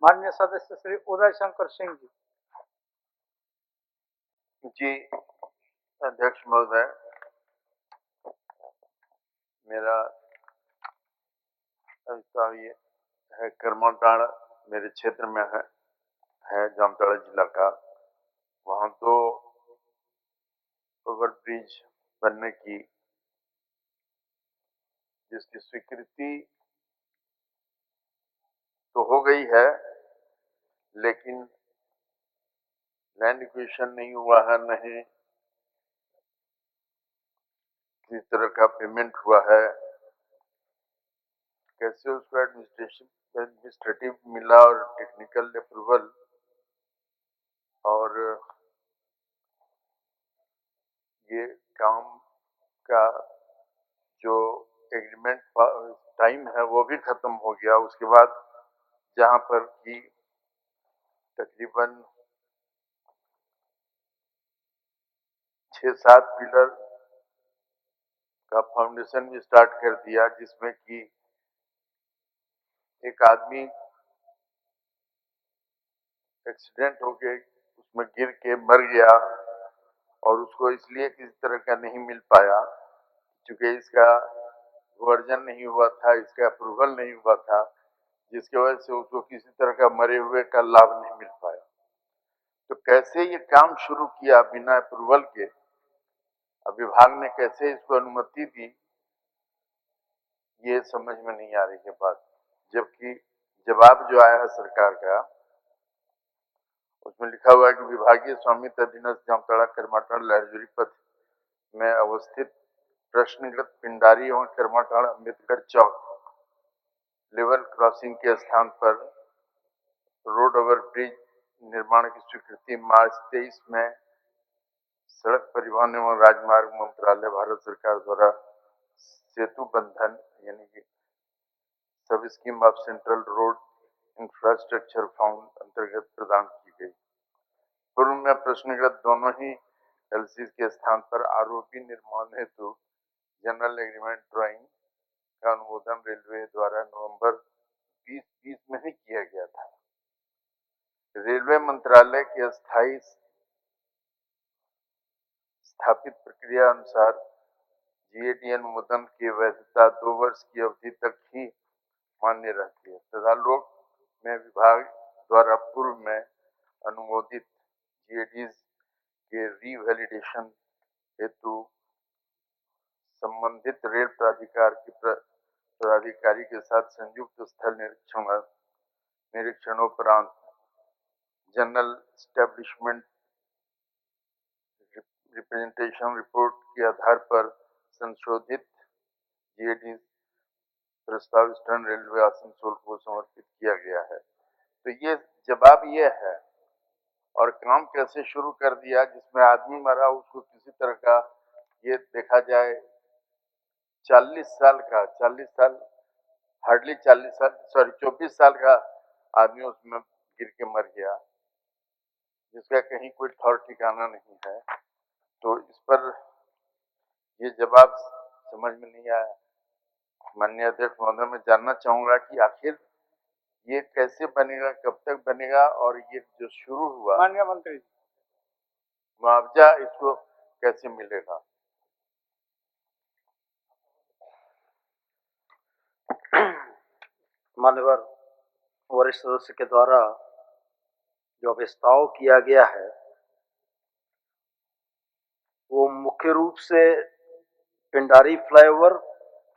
माननीय सदस्य श्री उदय शंकर सिंह जी। जी, अध्यक्ष महोदय, मेरा अभिप्राय ये है, करमाटांड़ मेरे क्षेत्र में है जामताड़ा जिला का। वहां तो ओवर ब्रिज बनने की जिसकी स्वीकृति तो हो गई है, लेकिन लैंड एक्विजिशन नहीं हुआ है, नहीं किसी तरह का पेमेंट हुआ है। कैसे उसको एडमिनिस्ट्रेटिव मिला और टेक्निकल अप्रूवल और ये काम का जो एग्रीमेंट टाइम है वो भी खत्म हो गया। उसके बाद जहां पर कि तकरीबन 6-7 पिलर का फाउंडेशन भी स्टार्ट कर दिया, जिसमें कि एक आदमी एक्सीडेंट हो गए, उसमें गिर के मर गया और उसको इसलिए किसी तरह का नहीं मिल पाया क्योंकि इसका वर्जन नहीं हुआ था, इसका अप्रूवल नहीं हुआ था, जिसकी वजह से उसको किसी तरह का मरे हुए का लाभ नहीं मिल पाया। तो कैसे ये काम शुरू किया बिना अप्रूवल के, विभाग ने कैसे इसको अनुमति दी, ये समझ में नहीं आ रही है बात। जबकि जवाब जो आया है सरकार का, उसमें लिखा हुआ है कि विभागीय स्वामित्व अधीनस्थ जामताड़ा करमाटांड़ लहरजोरी पथ में अवस्थित प्रश्नगत पिंडारी एवं करमाटांड़ अम्बेडकर चौक लेवल क्रॉसिंग के स्थान पर रोड ओवर ब्रिज निर्माण की स्वीकृति मार्च 23 में सड़क परिवहन एवं राजमार्ग मंत्रालय भारत सरकार द्वारा सेतु बंधन यानी कि सब scheme of central road infrastructure fund अंतर्गत प्रदान की गई। पूर्व में प्रश्नगत दोनों ही एलसी के स्थान पर आरोपी निर्माण हेतु जनरल एग्रीमेंट ड्राइंग का अनुमोदन रेलवे द्वारा नवंबर 2020 में ही किया गया था। रेलवे मंत्रालय के स्थापित प्रक्रिया अनुसार जीएडी अनुमोदन की वैधता 2 वर्ष की अवधि तक ही मान्य रहती है तथा लोक में विभाग द्वारा पूर्व में अनुमोदित जीएडीज के रीवैलिडेशन हेतु संबंधित रेल प्राधिकार के पदाधिकारी के साथ संयुक्त स्थल निरीक्षणोपरांत जनरल स्टैब्लिशमेंट रिप्रेजेंटेशन रिपोर्ट के आधार पर संशोधित जीएडी प्रस्ताव ईस्टर्न रेलवे आसनसोल को समर्पित किया गया है। तो ये जवाब ये है, और काम कैसे शुरू कर दिया, जिसमें आदमी मरा उसको किसी तरह का, ये देखा जाए 40 साल हार्डली 40 साल 24 साल का आदमी उसमें गिर के मर गया, जिसका कहीं कोई ठौर ठिकाना नहीं है। तो इस पर ये जवाब समझ में नहीं आया। माननीय अध्यक्ष महोदय, मैं जानना चाहूंगा कि आखिर ये कैसे बनेगा, कब तक बनेगा, और ये जो शुरू हुआ माननीय मंत्री मुआवजा इसको कैसे मिलेगा? मान्यवर वरिष्ठ सदस्य के द्वारा जो प्रस्ताव किया गया है वो मुख्य रूप से पिंडारी फ्लाईओवर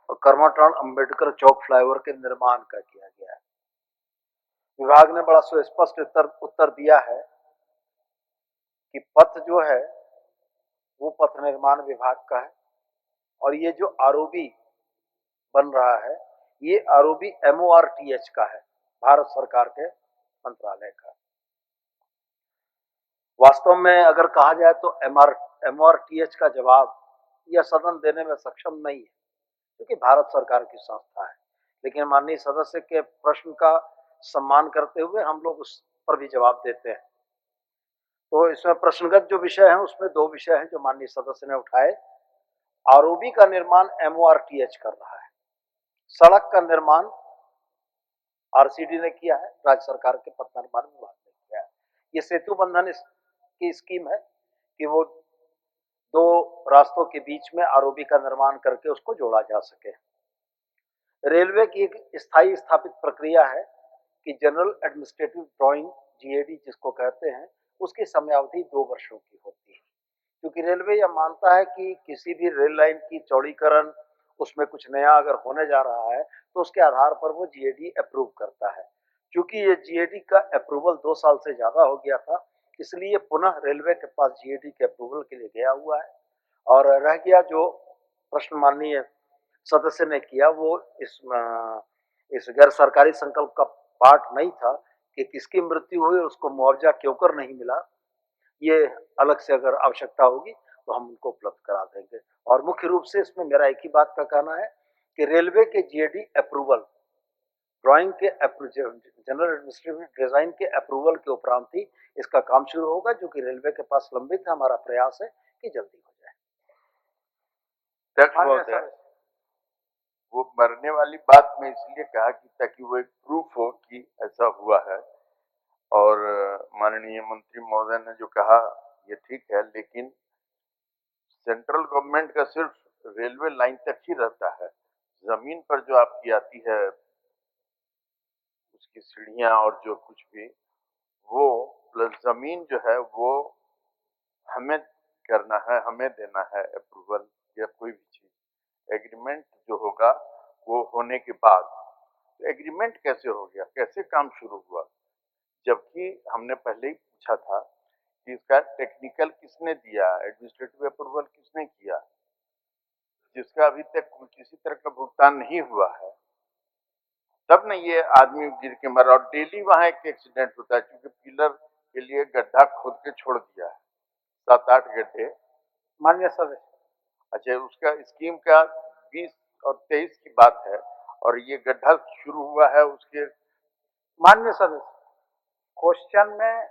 और करमाटांड़ अंबेडकर चौक फ्लाईओवर के निर्माण का किया गया है। विभाग ने बड़ा सुस्पष्ट उत्तर दिया है कि पथ जो है वो पथ निर्माण विभाग का है और ये जो आरओबी बन रहा है ये आरओबी MORTH का है, भारत सरकार के मंत्रालय का। वास्तव में अगर कहा जाए तो MORTH का जवाब यह सदन देने में सक्षम नहीं है क्योंकि भारत सरकार की संस्था है, लेकिन माननीय सदस्य के प्रश्न का सम्मान करते हुए हम लोग उस पर भी जवाब देते हैं। तो इसमें प्रश्नगत जो विषय है उसमें 2 विषय हैं जो माननीय सदस्य ने उठाए। आरओबी का निर्माण MORTH कर रहा है, सड़क का निर्माण आरसीडी ने किया है, राज्य सरकार के पथ निर्माण विभाग ने किया है। ये सेतु बंधन की स्कीम है कि वो दो रास्तों के बीच में आरओबी का निर्माण करके उसको जोड़ा जा सके। रेलवे की एक स्थायी स्थापित प्रक्रिया है कि जनरल एडमिनिस्ट्रेटिव ड्राइंग जीएडी जिसको कहते हैं, उसकी समयावधि 2 वर्षों की होती है। क्योंकि रेलवे यह मानता है कि किसी भी रेल लाइन की चौड़ीकरण, उसमें कुछ नया अगर होने जा रहा है तो उसके आधार पर वो जीएडी अप्रूव करता है। क्योंकि ये जीएडी का अप्रूवल 2 साल से ज्यादा हो गया था, इसलिए पुनः रेलवे के पास जीएडी के अप्रूवल के लिए गया हुआ है। और रह गया जो प्रश्न माननीय सदस्य ने किया, वो इस गैर सरकारी संकल्प का पार्ट नहीं था कि किसकी मृत्यु हुई और उसको मुआवजा क्यों कर नहीं मिला। ये अलग से अगर आवश्यकता होगी तो हम उनको उपलब्ध करा देंगे। और मुख्य रूप से इसमें मेरा एक ही बात का कहना है कि रेलवे के जीएडी अप्रूवल, ड्राइंग के जनरल एडमिनिस्ट्रेटिव डिजाइन के अप्रूवल के उपरांत ही इसका काम शुरू होगा, जो कि रेलवे के पास लंबित है। हमारा प्रयास है कि जल्दी हो जाए। महोदय, वो मरने वाली बात में इसलिए कहा कि ताकि वो एक प्रूफ हो कि ऐसा हुआ है। और माननीय मंत्री महोदय ने जो कहा ये ठीक है, लेकिन सेंट्रल गवर्नमेंट का सिर्फ रेलवे लाइन तक ही रहता है। जमीन पर जो आपकी आती है उसकी सीढ़ियां और जो कुछ भी, वो प्लस जमीन जो है वो हमें करना है, हमें देना है अप्रूवल या कोई भी चीज। एग्रीमेंट जो होगा वो होने के बाद, तो एग्रीमेंट कैसे हो गया, कैसे काम शुरू हुआ, जबकि हमने पहले ही पूछा था कि इसका टेक्निकल किसने दिया, एडमिनिस्ट्रेटिव अप्रूवल किसने किया, जिसका अभी तक किसी तरह का भुगतान नहीं हुआ है। तब न ये आदमी गिर के मरा। और डेली वहां एक एक्सीडेंट होता है, क्योंकि पिलर के लिए गड्ढा खोद के छोड़ दिया है, 7-8 गड्ढे। माननीय सदस्य, अच्छा, उसका स्कीम का 20 और 23 की बात है, और ये गड्ढा शुरू हुआ है उसके। माननीय सदस्य, क्वेश्चन में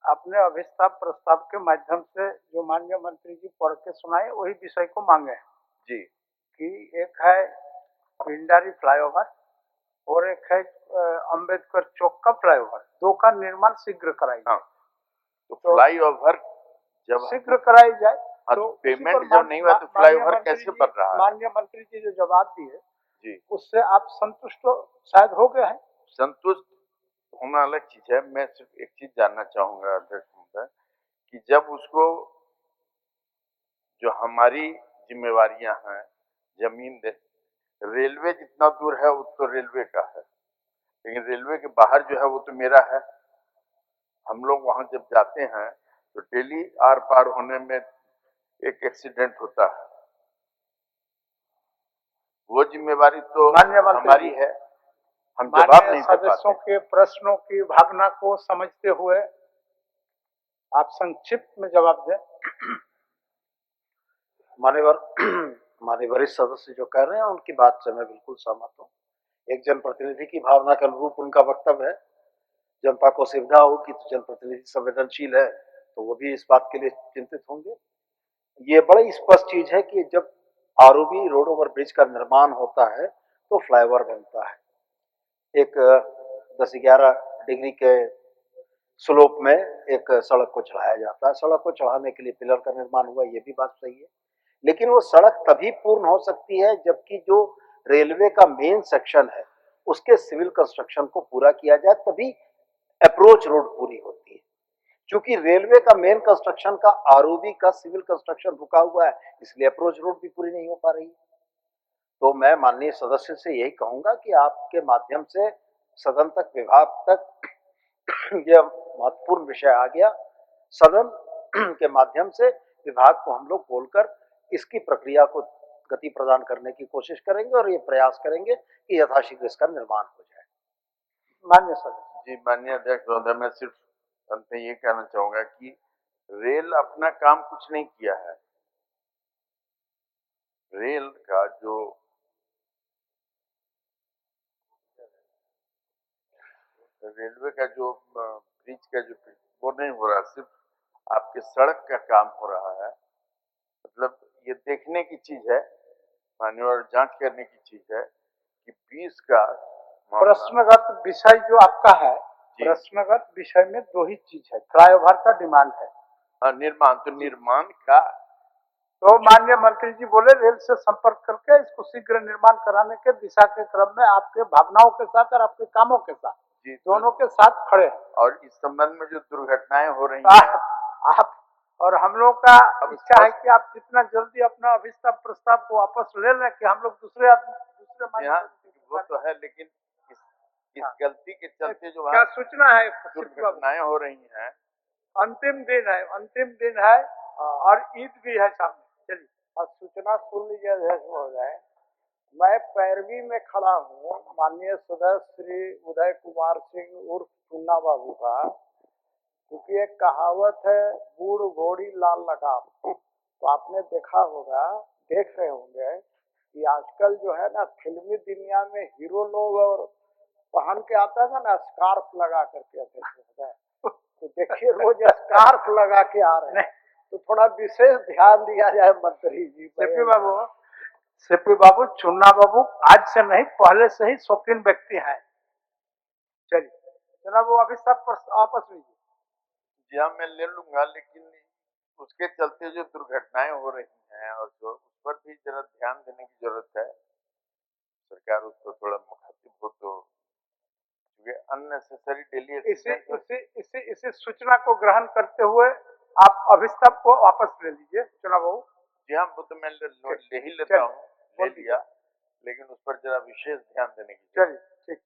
अपने अभिस्ताप प्रस्ताव के माध्यम से जो माननीय मंत्री जी पढ़ के सुनाए वही विषय को मांगे हैं जी, कि एक है पिंडारी फ्लाईओवर और एक है अंबेडकर चौक का फ्लाईओवर, दो का निर्माण शीघ्र कराई जाए। तो फ्लाईओवर जब शीघ्र कराई जाए तो उसी पेमेंट पर जब नहीं हुआ तो फ्लाईओवर कैसे बन रहा है? माननीय मंत्री जी जो जवाब दिए जी, उससे आप संतुष्ट शायद हो गए हैं। संतुष्ट होना अलग चीज है। मैं सिर्फ एक चीज जानना चाहूंगा अध्यक्ष महोदय, कि जब उसको जो हमारी जिम्मेवारियां हैं, जमीन दे, रेलवे जितना दूर है वो तो रेलवे का है, लेकिन रेलवे के बाहर जो है वो तो मेरा है। हम लोग वहां जब जाते हैं तो डेली आर पार होने में एक एक्सीडेंट होता है, वो जिम्मेवारी तो हमारी है, हम जवाब नहीं दे सदस्यों पाते। के प्रश्नों की भावना को समझते हुए आप संक्षिप्त में जवाब दें। माननीय वरिष्ठ सदस्य जो कह रहे हैं उनकी बात से मैं बिल्कुल सहमत हूँ। एक जनप्रतिनिधि की भावना के अनुरूप उनका वक्तव्य है। जनता को सुविधा होगी तो जनप्रतिनिधि संवेदनशील है तो वो भी इस बात के लिए चिंतित होंगे। ये बड़ी स्पष्ट चीज है कि जब आरओबी रोड ओवर ब्रिज का निर्माण होता है तो फ्लाईओवर बनता है। एक 10-11 डिग्री के स्लोप में एक सड़क को चढ़ाया जाता है। सड़क को चढ़ाने के लिए पिलर का निर्माण हुआ, ये भी बात सही है। लेकिन वो सड़क तभी पूर्ण हो सकती है जबकि जो रेलवे का मेन सेक्शन है उसके सिविल कंस्ट्रक्शन को पूरा किया जाए, तभी अप्रोच रोड पूरी होती है। क्योंकि रेलवे का मेन कंस्ट्रक्शन का आरओबी का सिविल कंस्ट्रक्शन रुका हुआ है, इसलिए अप्रोच रोड भी पूरी नहीं हो पा रही है। तो मैं माननीय सदस्य से यही कहूंगा कि आपके माध्यम से सदन तक, विभाग तक यह महत्वपूर्ण विषय आ गया। सदन के माध्यम से विभाग को हम लोग बोलकर इसकी प्रक्रिया को गति प्रदान करने की कोशिश करेंगे और ये प्रयास करेंगे कि यथाशीघ्र इसका निर्माण हो जाए। मान्य सदस्य जी, माननीय अध्यक्ष महोदय, मैं सिर्फ अंत में ये कहना चाहूंगा कि रेल अपना काम कुछ नहीं किया है। रेल का जो रेलवे का जो ब्रिज का जो वो नहीं हो रहा, सिर्फ आपके सड़क का काम हो रहा है। मतलब ये देखने की चीज है माननीय, और जांच करने की चीज है कि 20 का प्रश्नगत विषय जो आपका है, जी। प्रश्नगत विषय में दो ही चीज है, फ्लाईओवर का डिमांड है। निर्माण, तो निर्माण का तो माननीय मंत्री जी बोले रेल से संपर्क करके इसको शीघ्र निर्माण कराने के दिशा के क्रम में आपके भावनाओं के साथ और आपके कामों के साथ जी दोनों के साथ खड़े हैं। और इस संबंध में जो दुर्घटनाएं हो रही हैं, आप और हम लोग का अब इच्छा है कि आप जितना जल्दी अपना अभिस्ताव प्रस्ताव को वापस ले लें कि हम लोग दूसरे यहाँ वो तो है, लेकिन इस गलती के चलते जो क्या सूचना है? दुर्घटनाएं हो रही हैं। अंतिम दिन है और ईद भी है सामने। चलिए और सूचना सुन लीजिए अध्यक्ष महोदय, मैं पैरवी में खड़ा हूँ माननीय सदस्य श्री उदय कुमार सिंह उर्फ चुन्ना बाबू का, क्योंकि एक कहावत है बूढ़ घोड़ी लाल लगाम। तो आपने देखा होगा, देख रहे होंगे कि आजकल जो है ना फिल्मी दुनिया में हीरो लोग और पहन के आता था ना स्कार्फ लगा करके अध्यक्ष महोदय, तो देखिए रोज स्कार्फ लगा के आ रहे हैं, तो थोड़ा विशेष ध्यान दिया जाए मंत्री जी। सीपी बाबू चुन्ना बाबू आज से नहीं पहले से ही शौकीन व्यक्ति हैं। चलिए जनाब वो अभी सब आपस लीजिए। जी हाँ, मैं ले लूंगा, लेकिन उसके चलते जो दुर्घटनाएं हो रही हैं और जो उस पर भी जरा ध्यान देने की जरूरत है। सरकार उस पर थोड़ा मुखातिब हो तो अननेसेसरी डेली इसी सूचना को ग्रहण करते हुए आप अभिस्ताव को वापस ले लीजिए चुनाव बाबू। जी हाँ, वो तो मैं ले ही लेता हूँ, ले लिया, लेकिन उस पर जरा विशेष ध्यान देने की। चलिए ठीक।